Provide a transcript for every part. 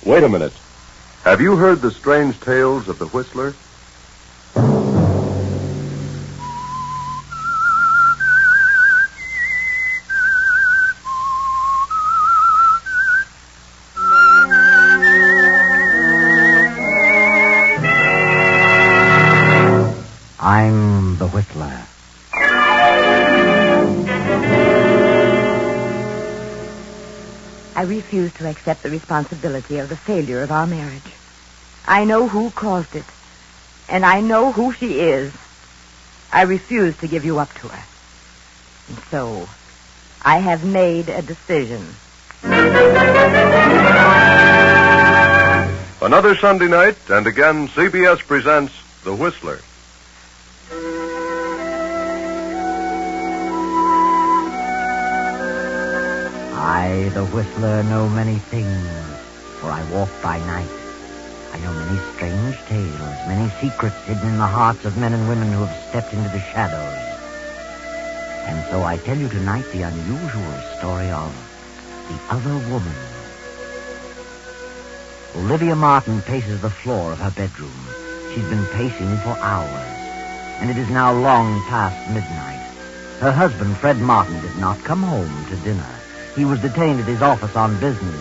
Wait a minute. Have you heard the strange tales of the Whistler? I'm the Whistler. I refuse to accept the responsibility of the failure of our marriage. I know who caused it, and I know who she is. I refuse to give you up to her. And so, I have made a decision. Another Sunday night, and again, CBS presents The Whistler. I, the Whistler, know many things, for I walk by night. I know many strange tales, many secrets hidden in the hearts of men and women who have stepped into the shadows. And so I tell you tonight the unusual story of the other woman. Olivia Martin paces the floor of her bedroom. She's been pacing for hours, and it is now long past midnight. Her husband, Fred Martin, did not come home to dinner. He was detained at his office on business.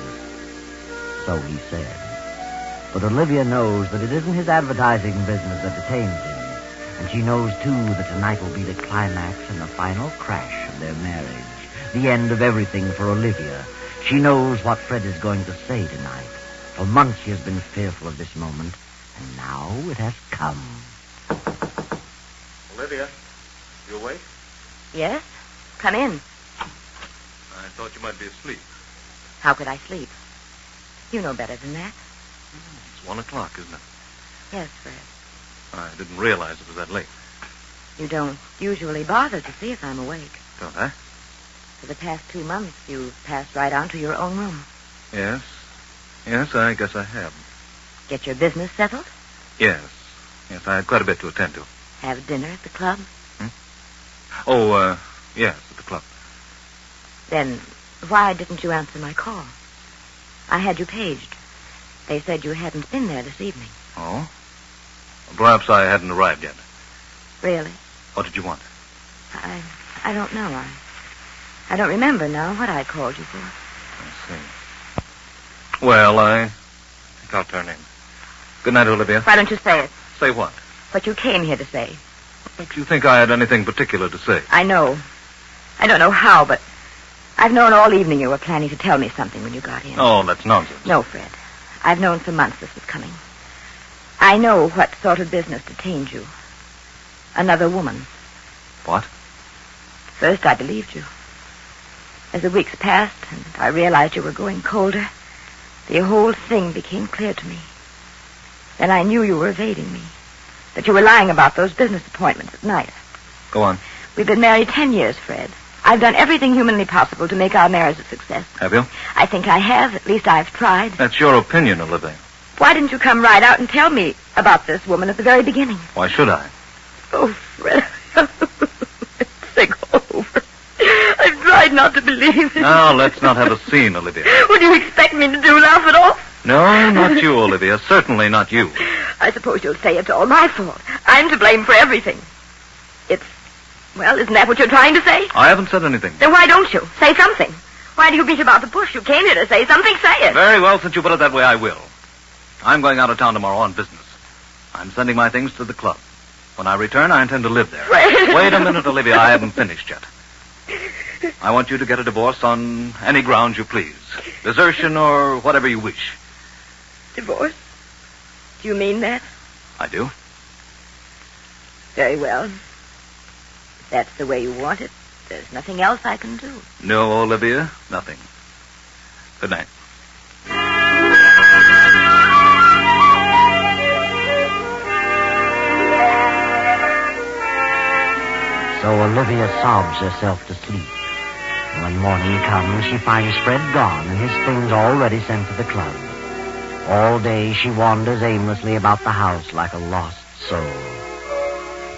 So he said. But Olivia knows that it isn't his advertising business that detains him. And she knows, too, that tonight will be the climax and the final crash of their marriage. The end of everything for Olivia. She knows what Fred is going to say tonight. For months she has been fearful of this moment. And now it has come. Olivia, you awake? Yes? Come in. I thought you might be asleep. How could I sleep? You know better than that. It's 1 o'clock, isn't it? Yes, Fred. I didn't realize it was that late. You don't usually bother to see if I'm awake. Don't I? For the past 2 months, you've passed right on to your own room. Yes. Yes, I guess I have. Get your business settled? Yes. Yes, I had quite a bit to attend to. Have dinner at the club? Oh, yes, at the club. Then why didn't you answer my call? I had you paged. They said you hadn't been there this evening. Oh? Perhaps I hadn't arrived yet. Really? What did you want? I don't know. I don't remember now what I called you for. I see. Well, I think I'll turn in. Good night, Olivia. Why don't you say it? Say what? What you came here to say. What makes you think I had anything particular to say? I know. I don't know how, but I've known all evening you were planning to tell me something when you got in. Oh, that's nonsense. No, Fred. I've known for months this was coming. I know what sort of business detained you. Another woman. What? First, I believed you. As the weeks passed and I realized you were growing colder, the whole thing became clear to me. Then I knew you were evading me, that you were lying about those business appointments at night. Go on. We've been married 10 years, Fred. I've done everything humanly possible to make our marriage a success. Have you? I think I have. At least I've tried. That's your opinion, Olivia. Why didn't you come right out and tell me about this woman at the very beginning? Why should I? Oh, Fred. Think over. I've tried not to believe it. Now, let's not have a scene, Olivia. Would you expect me to do laugh at all? No, not you, Olivia. Certainly not you. I suppose you'll say it's all my fault. I'm to blame for everything. Well, isn't that what you're trying to say? I haven't said anything. Then why don't you? Say something. Why do you beat about the bush? You came here to say something. Say it. Very well, since you put it that way, I will. I'm going out of town tomorrow on business. I'm sending my things to the club. When I return, I intend to live there. Fred. Wait a minute, Olivia. I haven't finished yet. I want you to get a divorce on any grounds you please. Desertion or whatever you wish. Divorce? Do you mean that? I do. Very well. If that's the way you want it, there's nothing else I can do. No, Olivia, nothing. Good night. So Olivia sobs herself to sleep. And when morning comes, she finds Fred gone and his things already sent to the club. All day she wanders aimlessly about the house like a lost soul.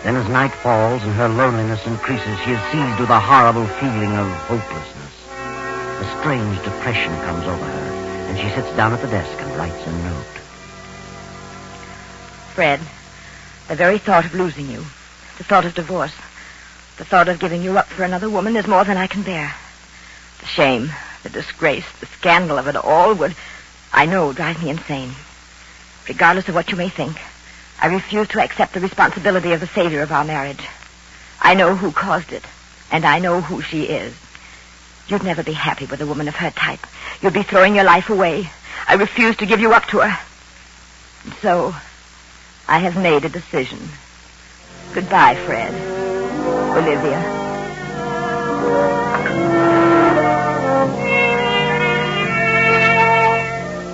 Then as night falls and her loneliness increases, she is seized with a horrible feeling of hopelessness. A strange depression comes over her, and she She sits down at the desk and writes a note. Fred, the very thought of losing you, the thought of divorce, the thought of giving you up for another woman is more than I can bear. The shame, the disgrace, the scandal of it all would, I know, drive me insane. Regardless of what you may think, I refuse to accept the responsibility of the failure of our marriage. I know who caused it, and I know who she is. You'd never be happy with a woman of her type. You'd be throwing your life away. I refuse to give you up to her. And so, I have made a decision. Goodbye, Fred. Olivia.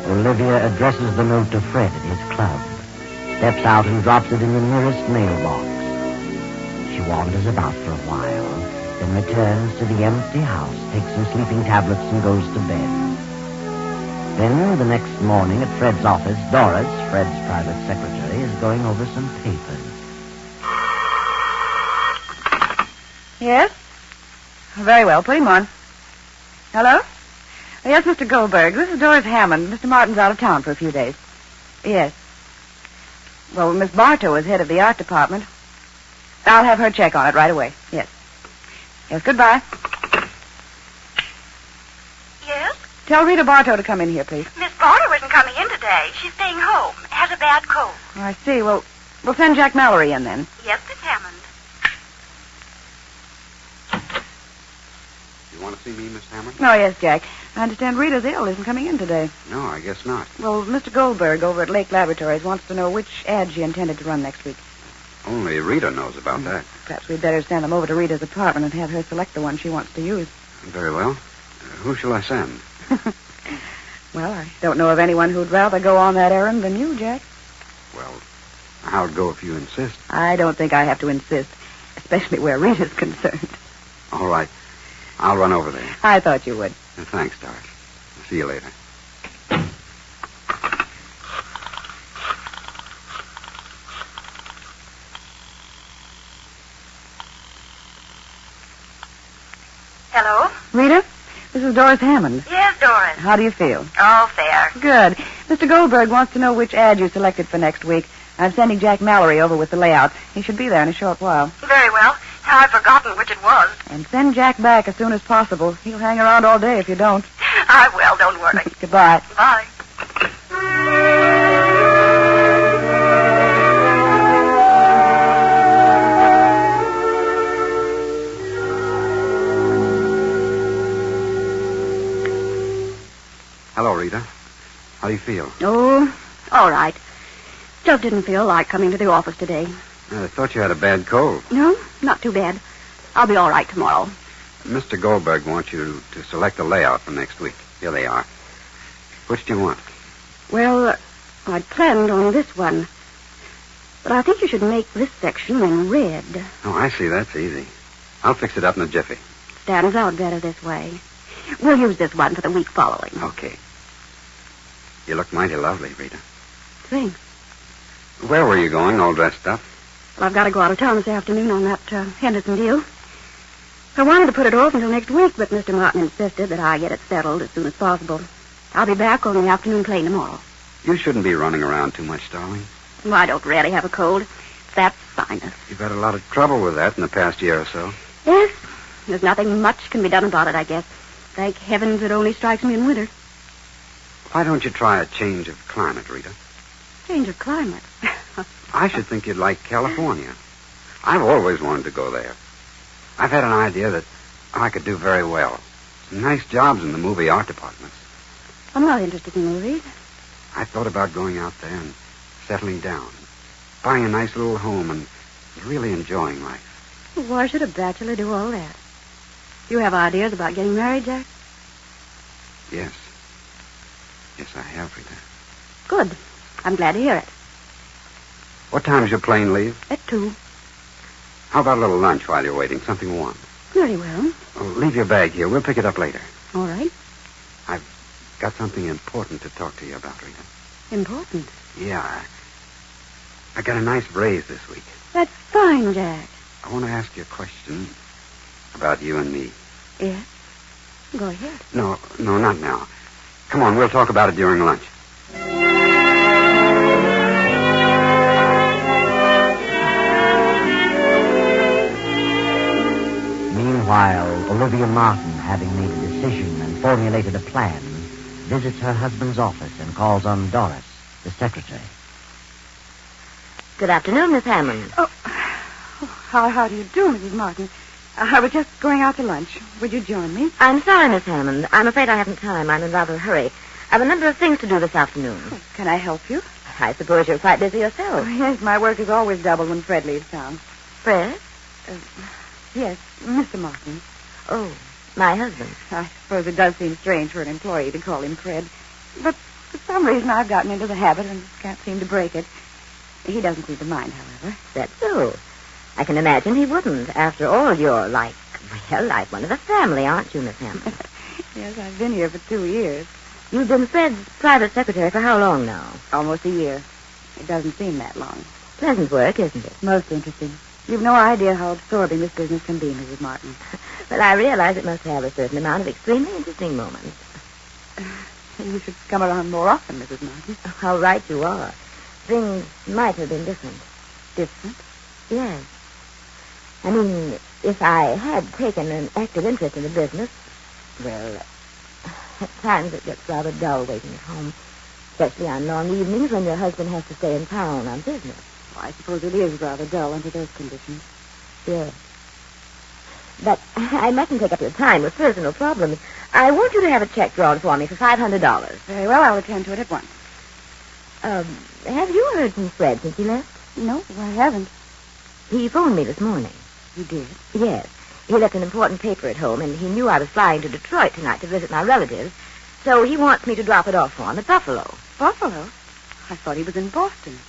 Olivia addresses the note to Fred at his club, steps out and drops it in the nearest mailbox. She wanders about for a while, then returns to the empty house, takes some sleeping tablets, and goes to bed. Then, the next morning at Fred's office, Doris, Fred's private secretary, is going over some papers. Yes? Very well, put him on. Hello? Yes, Mr. Goldberg. This is Doris Hammond. Mr. Martin's out of town for a few days. Yes. Well, Miss Bartow is head of the art department. I'll have her check on it right away. Yes. Yes, goodbye. Yes? Tell Rita Bartow to come in here, please. Miss Bartow isn't coming in today. She's staying home. Has a bad cold. Oh, I see. Well, we'll send Jack Mallory in then. Yes, Miss Hammond. You want to see me, Miss Hammond? Oh, yes, Jack. I understand Rita's ill, isn't coming in today. No, I guess not. Well, Mr. Goldberg over at Lake Laboratories wants to know which ad she intended to run next week. Only Rita knows about that. Perhaps we'd better send them over to Rita's apartment and have her select the one she wants to use. Very well. Who shall I send? Well, I don't know of anyone who'd rather go on that errand than you, Jack. Well, how'd it go if you insist? I don't think I have to insist, especially where Rita's concerned. All right. I'll run over there. I thought you would. Thanks, Doris. See you later. Hello? Rita, this is Doris Hammond. Yes, Doris. How do you feel? All fair. Good. Mr. Goldberg wants to know which ad you selected for next week. I'm sending Jack Mallory over with the layout. He should be there in a short while. Very well. Now I've forgotten which it was. And send Jack back as soon as possible. He'll hang around all day if you don't. I will, don't worry. Goodbye. Bye. Hello, Rita. How do you feel? Oh, all right. Just didn't feel like coming to the office today. I thought you had a bad cold. No, not too bad. I'll be all right tomorrow. Mr. Goldberg wants you to select a layout for next week. Here they are. Which do you want? Well, I'd planned on this one. But I think you should make this section in red. Oh, I see. That's easy. I'll fix it up in a jiffy. Stands out better this way. We'll use this one for the week following. Okay. You look mighty lovely, Rita. Thanks. Where were you going, all dressed up? Well, I've got to go out of town this afternoon on that Henderson deal. I wanted to put it off until next week, but Mr. Martin insisted that I get it settled as soon as possible. I'll be back on the afternoon plane tomorrow. You shouldn't be running around too much, darling. Well, I don't really have a cold. That's sinus. You've had a lot of trouble with that in the past year or so. Yes, there's nothing much can be done about it, I guess. Thank heavens it only strikes me in winter. Why don't you try a change of climate, Rita? Change of climate. I should think you'd like California. I've always wanted to go there. I've had an idea that I could do very well. Some nice jobs in the movie art departments. I'm not interested in movies. I thought about going out there and settling down, buying a nice little home and really enjoying life. Why should a bachelor do all that? You have ideas about getting married, Jack? Yes. Yes, I have, Rita. Good. I'm glad to hear it. What time does your plane leave? At 2. How about a little lunch while you're waiting? Something warm. Very well. Oh, leave your bag here. We'll pick it up later. All right. I've got something important to talk to you about, Rita. Important? Yeah. I got a nice raise this week. That's fine, Jack. I want to ask you a question about you and me. Yes? Go ahead. No, not now. Come on, we'll talk about it during lunch. Meanwhile, Olivia Martin, having made a decision and formulated a plan, visits her husband's office and calls on Doris, the secretary. Good afternoon, Miss Hammond. How do you do, Mrs. Martin? I was just going out to lunch. Would you join me? I'm sorry, Miss Hammond. I'm afraid I haven't time. I'm in rather a hurry. I have a number of things to do this afternoon. Can I help you? I suppose you're quite busy yourself. Yes, my work is always doubled when Fred leaves town. Fred? Yes, Mr. Martin. Oh, my husband. I suppose it does seem strange for an employee to call him Fred. But for some reason I've gotten into the habit and can't seem to break it. He doesn't seem to mind, however. That's so. I can imagine he wouldn't. After all, you're like one of the family, aren't you, Miss Hammond? Yes, I've been here for 2 years. You've been Fred's private secretary for how long now? Almost a year. It doesn't seem that long. Pleasant work, isn't it? Most interesting. You've no idea how absorbing this business can be, Mrs. Martin. Well, I realize it must have a certain amount of extremely interesting moments. You should come around more often, Mrs. Martin. How right you are. Things might have been different. Different? Yes. I mean, if I had taken an active interest in the business, well, at times it gets rather dull waiting at home, especially on long evenings when your husband has to stay in town on business. Well, I suppose it is rather dull under those conditions. Yes. But I mustn't take up your time with personal problems. I want you to have a check drawn for me for $500. Very well, I'll attend to it at once. Have you heard from Fred since he left? No, I haven't. He phoned me this morning. You did? Yes. He left an important paper at home, and he knew I was flying to Detroit tonight to visit my relatives, so he wants me to drop it off for him at Buffalo. Buffalo? I thought he was in Boston.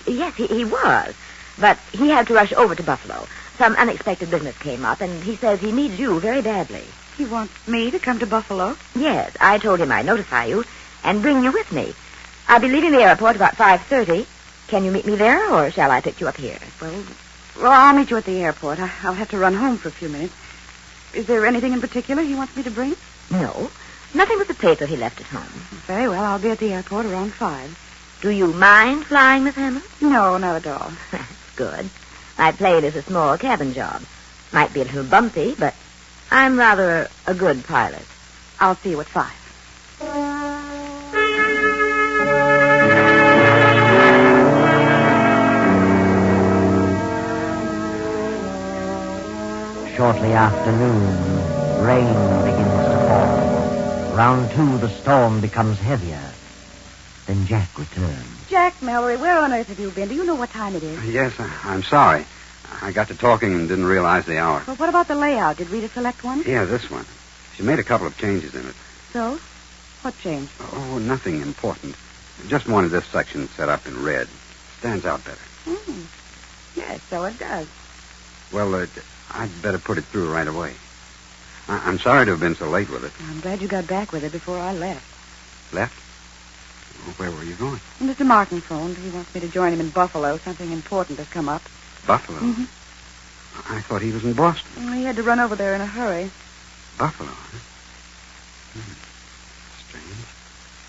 Yes, he was, but he had to rush over to Buffalo. Some unexpected business came up, and he says he needs you very badly. He wants me to come to Buffalo? Yes, I told him I'd notify you and bring you with me. I'll be leaving the airport about 5:30. Can you meet me there, or shall I pick you up here? Well, I'll meet you at the airport. I'll have to run home for a few minutes. Is there anything in particular he wants me to bring? No, nothing but the paper he left at home. Very well, I'll be at the airport around 5. Do you mind flying, Miss Hammond? No, not at all. That's good. My plane is a small cabin job. Might be a little bumpy, but I'm rather a good pilot. I'll see you at 5. Shortly after noon, rain begins to fall. Round 2, the storm becomes heavier. Then Jack returns. Jack Mallory, where on earth have you been? Do you know what time it is? Yes, I'm sorry. I got to talking and didn't realize the hour. Well, what about the layout? Did Rita select one? Yeah, this one. She made a couple of changes in it. So? What changed? Oh, nothing important. Just wanted this section set up in red. Stands out better. Yes, so it does. Well, I'd better put it through right away. I'm sorry to have been so late with it. I'm glad you got back with it before I left. Left? Well, where were you going? Mr. Martin phoned. He wants me to join him in Buffalo. Something important has come up. Buffalo? Mm-hmm. I thought he was in Boston. He had to run over there in a hurry. Buffalo, huh? Strange.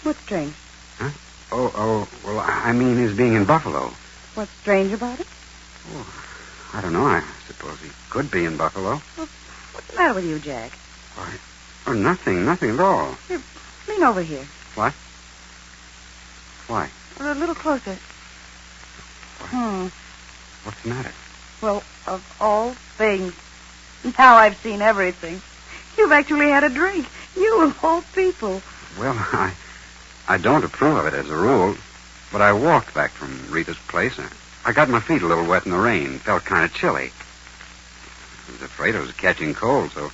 What's strange? Huh? Oh, well, I mean his being in Buffalo. What's strange about it? Oh, I don't know. I suppose he could be in Buffalo. Well, what's the matter with you, Jack? Why? Oh, nothing at all. Here, lean over here. What? Why? A little closer. What's the matter? Well, of all things, now I've seen everything. You've actually had a drink. You of all people. Well, I don't approve of it as a rule, but I walked back from Rita's place. I got my feet a little wet in the rain. Felt kind of chilly. I was afraid I was catching cold, so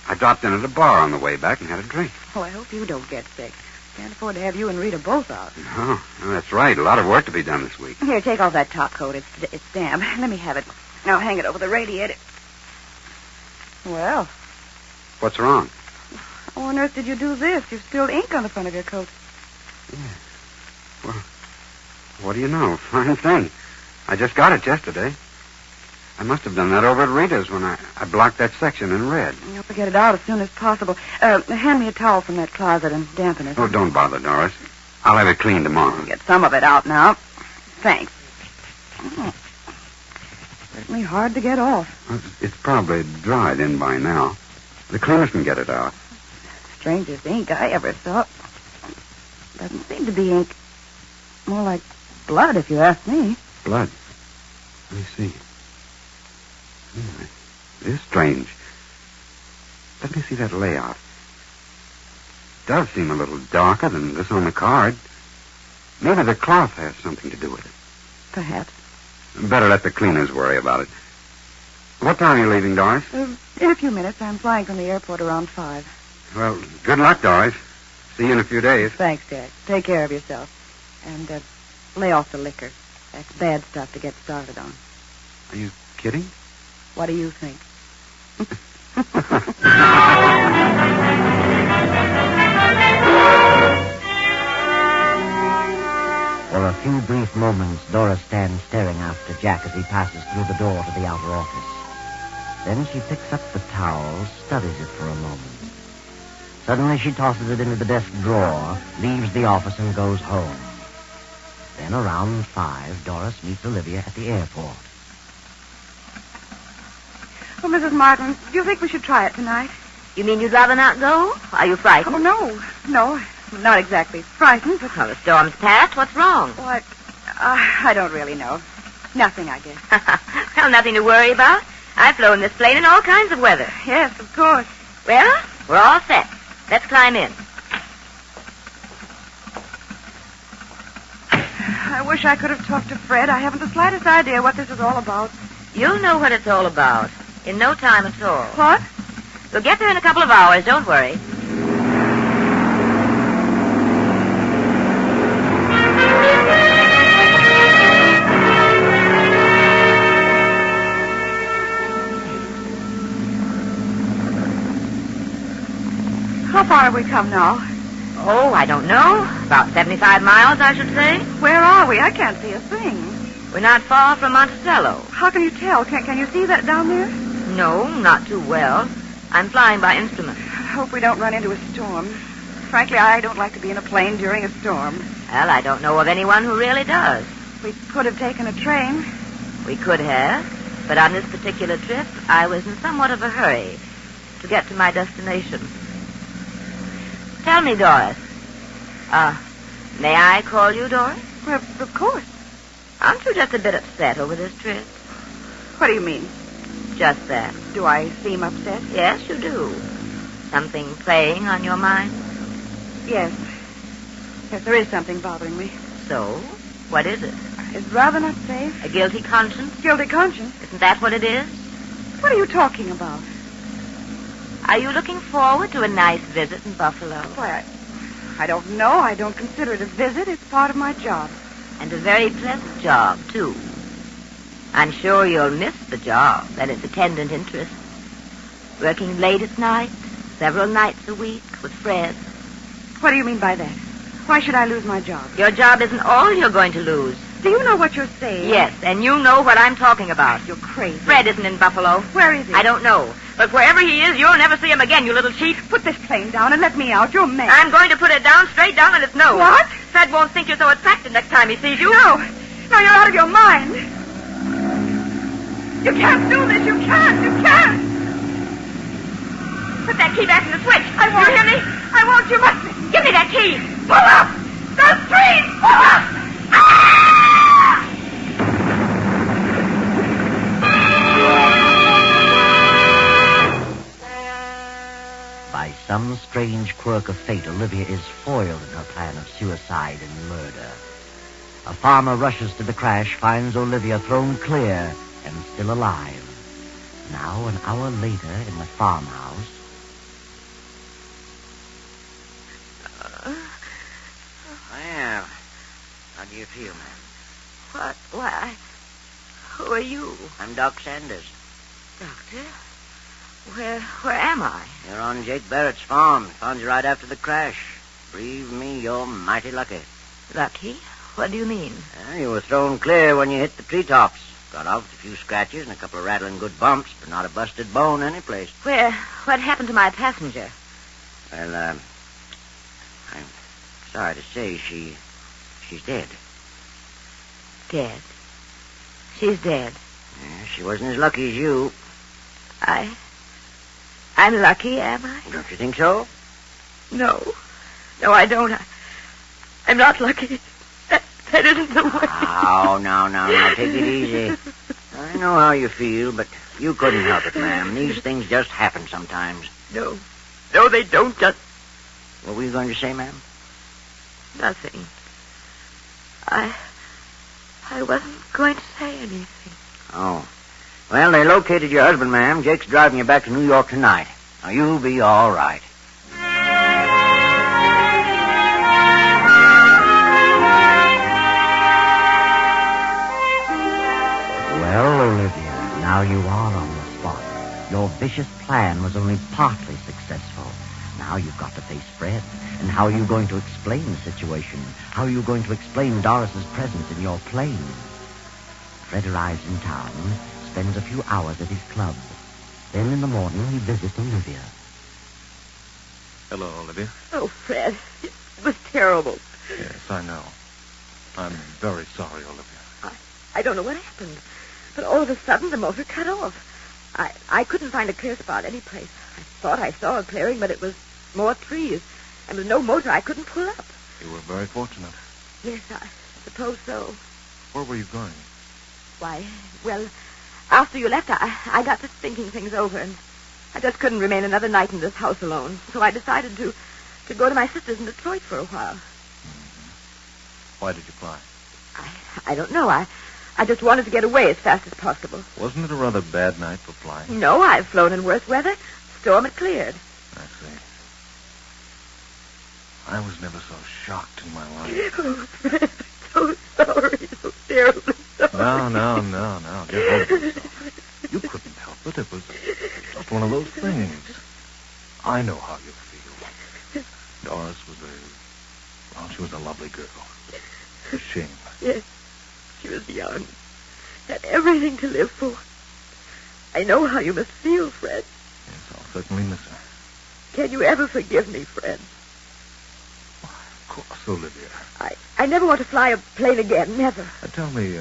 I dropped in at a bar on the way back and had a drink. Oh, I hope you don't get sick. Can't afford to have you and Rita both out. No, that's right. A lot of work to be done this week. Here, take off that top coat. It's damp. Let me have it. Now hang it over the radiator. Well. What's wrong? How on earth did you do this? You've spilled ink on the front of your coat. Yeah. Well, what do you know? Fine thing. I just got it yesterday. I must have done that over at Rita's when I blocked that section in red. You'll have to get it out as soon as possible. Hand me a towel from that closet and dampen it. Oh, don't bother, Doris. I'll have it cleaned tomorrow. Get some of it out now. Thanks. Certainly hard to get off. Well, it's probably dried in by now. The cleaners can get it out. Strangest ink I ever saw. Doesn't seem to be ink. More like blood, if you ask me. Blood? Let me see. It is strange. Let me see that layout. It does seem a little darker than this on the card. Maybe the cloth has something to do with it. Perhaps. Better let the cleaners worry about it. What time are you leaving, Doris? In a few minutes. I'm flying from the airport around 5. Well, good luck, Doris. See you in a few days. Thanks, Jack. Take care of yourself. And lay off the liquor. That's bad stuff to get started on. Are you kidding? What do you think? For a few brief moments, Doris stands staring after Jack as he passes through the door to the outer office. Then she picks up the towel, studies it for a moment. Suddenly she tosses it into the desk drawer, leaves the office, and goes home. Then around 5, Doris meets Olivia at the airport. Oh, Mrs. Martin, do you think we should try it tonight? You mean you'd rather not go? Are you frightened? Oh, no, not exactly frightened, but... Well, the storm's passed. What's wrong? What? I don't really know. Nothing, I guess. Well, nothing to worry about. I've flown this plane in all kinds of weather. Yes, of course. Well, we're all set. Let's climb in. I wish I could have talked to Fred. I haven't the slightest idea what this is all about. You'll know what it's all about. In no time at all. What? We'll get there in a couple of hours. Don't worry. How far have we come now? Oh, I don't know. About 75 miles, I should say. Where are we? I can't see a thing. We're not far from Monticello. How can you tell? Can you see that down there? No, not too well. I'm flying by instrument. I hope we don't run into a storm. Frankly, I don't like to be in a plane during a storm. Well, I don't know of anyone who really does. We could have taken a train. We could have, but on this particular trip, I was in somewhat of a hurry to get to my destination. Tell me, Doris. May I call you Doris? Well, of course. Aren't you just a bit upset over this trip? What do you mean? Just that. Do I seem upset? Yes, you do. Something playing on your mind? Yes. Yes, there is something bothering me. So, what is it? Is rather not safe. A guilty conscience? Guilty conscience? Isn't that what it is? What are you talking about? Are you looking forward to a nice visit in Buffalo? Why, I don't know. I don't consider it a visit. It's part of my job. And a very pleasant job, too. I'm sure you'll miss the job and its attendant interests. Working late at night, several nights a week with Fred. What do you mean by that? Why should I lose my job? Your job isn't all you're going to lose. Do you know what you're saying? Yes, and you know what I'm talking about. You're crazy. Fred isn't in Buffalo. Where is he? I don't know. But wherever he is, you'll never see him again, you little cheat. Put this plane down and let me out. You're mad. I'm going to put it down, straight down on its nose. What? Fred won't think you're so attractive next time he sees you. No. No, you're out of your mind. You can't do this. You can't. You can't. Put that key back in the switch. I won't. You hear me? I won't. You must. Give me that key. Pull up. Those trees. Pull up. By some strange quirk of fate, Olivia is foiled in her plan of suicide and murder. A farmer rushes to the crash, finds Olivia thrown clear and still alive. Now, an hour later, in the farmhouse... Well, how do you feel, ma'am? What? Why? Who are you? I'm Doc Sanders. Doctor? Where am I? You're on Jake Barrett's farm. Found you right after the crash. Believe me, you're mighty lucky. Lucky? What do you mean? You were thrown clear when you hit the treetops. Got off with a few scratches and a couple of rattling good bumps, but not a busted bone anyplace. What happened to my passenger? Well, I'm sorry to say she's dead. Dead. She's dead. Yeah, she wasn't as lucky as you. I'm lucky, am I? Don't you think so? No, I don't. I'm not lucky. That isn't the way. Oh, now, take it easy. I know how you feel, but you couldn't help it, ma'am. These things just happen sometimes. No, they don't just... What were you going to say, ma'am? Nothing. I wasn't going to say anything. Oh. Well, they located your husband, ma'am. Jake's driving you back to New York tonight. Now, you'll be all right. Well, Olivia, now you are on the spot. Your vicious plan was only partly successful. Now you've got to face Fred. And how are you going to explain the situation? How are you going to explain Doris's presence in your plane? Fred arrives in town, spends a few hours at his club. Then in the morning he visits Olivia. Hello, Olivia. Oh, Fred, it was terrible. Yes, I know. I'm very sorry, Olivia. I don't know what happened, but all of a sudden the motor cut off. I couldn't find a clear spot any place. I thought I saw a clearing, but it was more trees. And with no motor, I couldn't pull up. You were very fortunate. Yes, I suppose so. Where were you going? Why, well, after you left, I got to thinking things over, and I just couldn't remain another night in this house alone. So I decided to go to my sister's in Detroit for a while. Mm-hmm. Why did you fly? I don't know. I just wanted to get away as fast as possible. Wasn't it a rather bad night for flying? No, I've flown in worse weather. Storm had cleared. I see. I was never so shocked in my life. Oh, Fred, so sorry, so terribly sorry. No. Get over yourself. You couldn't help it. It was just one of those things. I know how you feel. Doris she was a lovely girl. It's a shame. Yes, she was young. Had everything to live for. I know how you must feel, Fred. Yes, I'll certainly miss her. Can you ever forgive me, Fred? Of course, Olivia. I never want to fly a plane again, never. Tell me,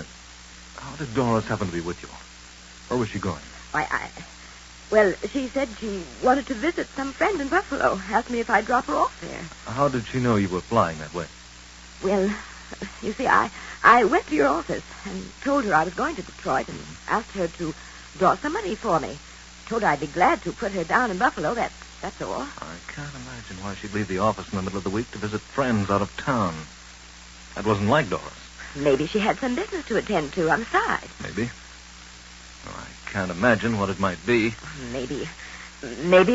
how did Doris happen to be with you? Where was she going? Well, she said she wanted to visit some friend in Buffalo. Asked me if I'd drop her off there. How did she know you were flying that way? Well, you see, I went to your office and told her I was going to Detroit and asked her to draw some money for me. Told her I'd be glad to put her down in Buffalo, that's all. I can't imagine why she'd leave the office in the middle of the week to visit friends out of town. That wasn't like Doris. Maybe she had some business to attend to on the side. Maybe. Well, I can't imagine what it might be. Maybe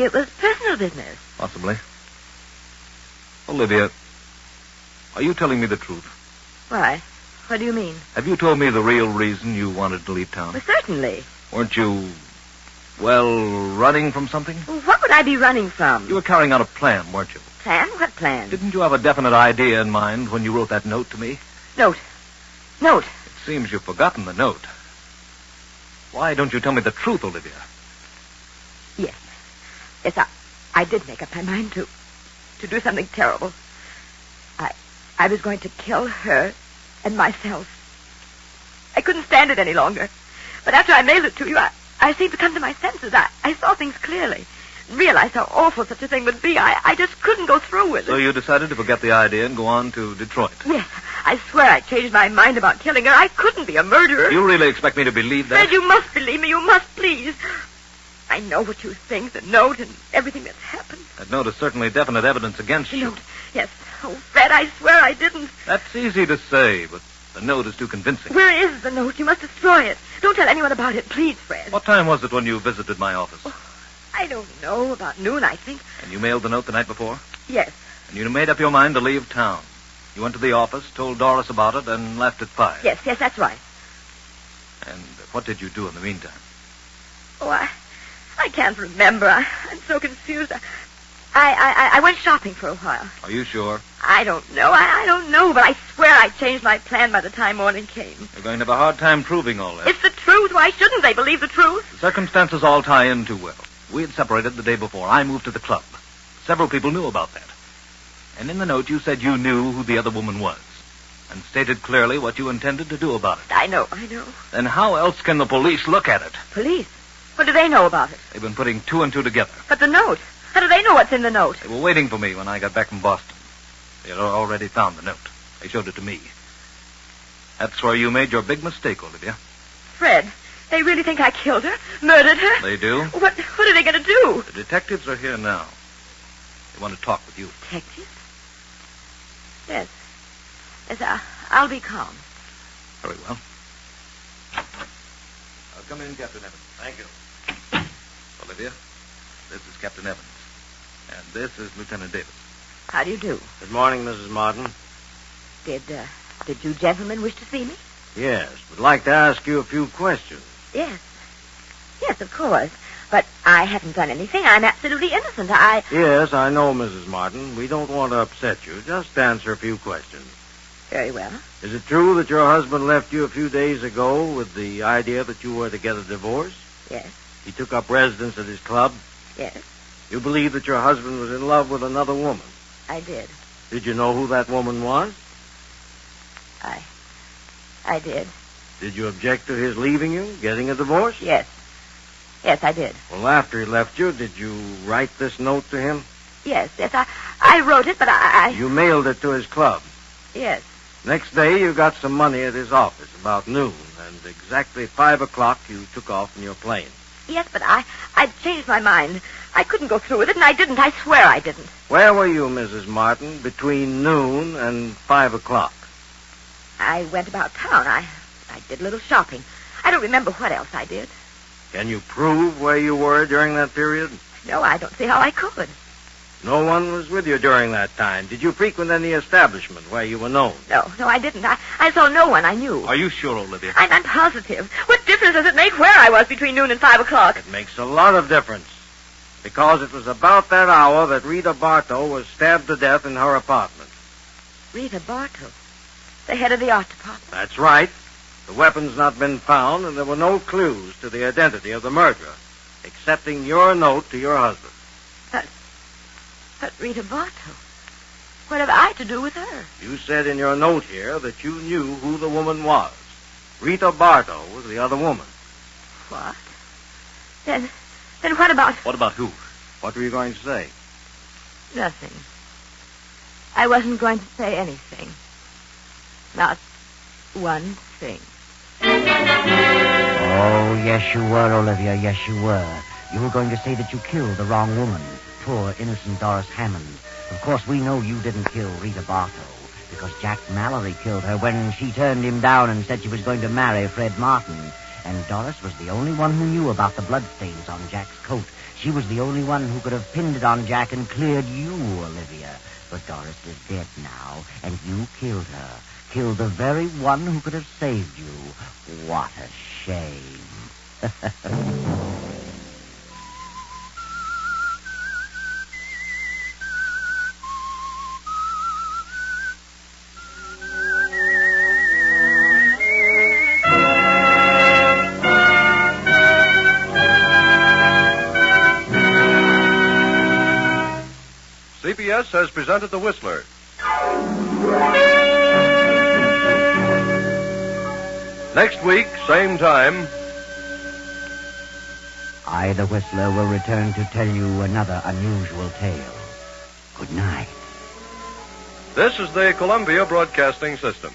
it was personal business. Possibly. Olivia, are you telling me the truth? Why? What do you mean? Have you told me the real reason you wanted to leave town? Well, certainly. Weren't you, running from something? Well, what would I be running from? You were carrying out a plan, weren't you? Plan? What plan? Didn't you have a definite idea in mind when you wrote that note to me? Note. It seems you've forgotten the note. Why don't you tell me the truth, Olivia? Yes, I did make up my mind to do something terrible. I was going to kill her and myself. I couldn't stand it any longer. But after I mailed it to you, I seemed to come to my senses. I saw things clearly. Realized how awful such a thing would be. I just couldn't go through with it. So you decided to forget the idea and go on to Detroit? Yes. I swear I changed my mind about killing her. I couldn't be a murderer. You really expect me to believe that? Fred, you must believe me. You must, please. I know what you think, the note and everything that's happened. That note is certainly definite evidence against you. The note, yes. Oh, Fred, I swear I didn't. That's easy to say, but the note is too convincing. Where is the note? You must destroy it. Don't tell anyone about it, please, Fred. What time was it when you visited my office? Oh, I don't know. About noon, I think. And you mailed the note the night before? Yes. And you made up your mind to leave town. You went to the office, told Doris about it, and left at 5. Yes, that's right. And what did you do in the meantime? Oh, I can't remember. I'm so confused. I went shopping for a while. Are you sure? I don't know. I don't know, but I swear I changed my plan by the time morning came. You're going to have a hard time proving all that. It's the truth. Why shouldn't they believe the truth? The circumstances all tie in too well. We had separated the day before. I moved to the club. Several people knew about that. And in the note, you said you knew who the other woman was, and stated clearly what you intended to do about it. I know. Then how else can the police look at it? Police? What do they know about it? They've been putting two and two together. But the note. How do they know what's in the note? They were waiting for me when I got back from Boston. They had already found the note. They showed it to me. That's where you made your big mistake, Olivia. Fred, they really think I killed her? Murdered her? They do. What are they going to do? The detectives are here now. They want to talk with you. Detectives? Yes. Yes, I'll be calm. Very well. I'll come in, Captain Evans. Thank you. Olivia, this is Captain Evans. And this is Lieutenant Davis. How do you do? Good morning, Mrs. Martin. Did you gentlemen wish to see me? Yes, would like to ask you a few questions. Yes. Yes, of course. But I haven't done anything. I'm absolutely innocent. Yes, I know, Mrs. Martin. We don't want to upset you. Just answer a few questions. Very well. Is it true that your husband left you a few days ago with the idea that you were to get a divorce? Yes. He took up residence at his club? Yes. You believe that your husband was in love with another woman? I did. Did you know who that woman was? I did. Did you object to his leaving you, getting a divorce? Yes. Yes, I did. Well, after he left you, did you write this note to him? Yes, I wrote it, but I... You mailed it to his club? Yes. Next day, you got some money at his office, about noon, and exactly 5 o'clock, you took off in your plane. Yes, but I'd changed my mind. I couldn't go through with it, and I didn't. I swear I didn't. Where were you, Mrs. Martin, between noon and 5 o'clock? I went about town. I did a little shopping. I don't remember what else I did. Can you prove where you were during that period? No, I don't see how I could. No one was with you during that time. Did you frequent any establishment where you were known? No, I didn't. I saw no one I knew. Are you sure, Olivia? I'm positive. What difference does it make where I was between noon and 5 o'clock? It makes a lot of difference. Because it was about that hour that Rita Bartow was stabbed to death in her apartment. Rita Bartow? The head of the art department? That's right. The weapon's not been found, and there were no clues to the identity of the murderer, excepting your note to your husband. But Rita Bartow? What have I to do with her? You said in your note here that you knew who the woman was. Rita Bartow was the other woman. What? Then what about... What about who? What were you going to say? Nothing. I wasn't going to say anything. Not one thing. Oh, yes, you were, Olivia. Yes, you were. You were going to say that you killed the wrong woman. Poor, innocent Doris Hammond. Of course, we know you didn't kill Rita Bartow, because Jack Mallory killed her when she turned him down and said she was going to marry Fred Martin. And Doris was the only one who knew about the bloodstains on Jack's coat. She was the only one who could have pinned it on Jack and cleared you, Olivia. But Doris is dead now, and you killed her. Killed the very one who could have saved you. What a shame. CBS has presented The Whistler. Next week, same time. I, the Whistler, will return to tell you another unusual tale. Good night. This is the Columbia Broadcasting System.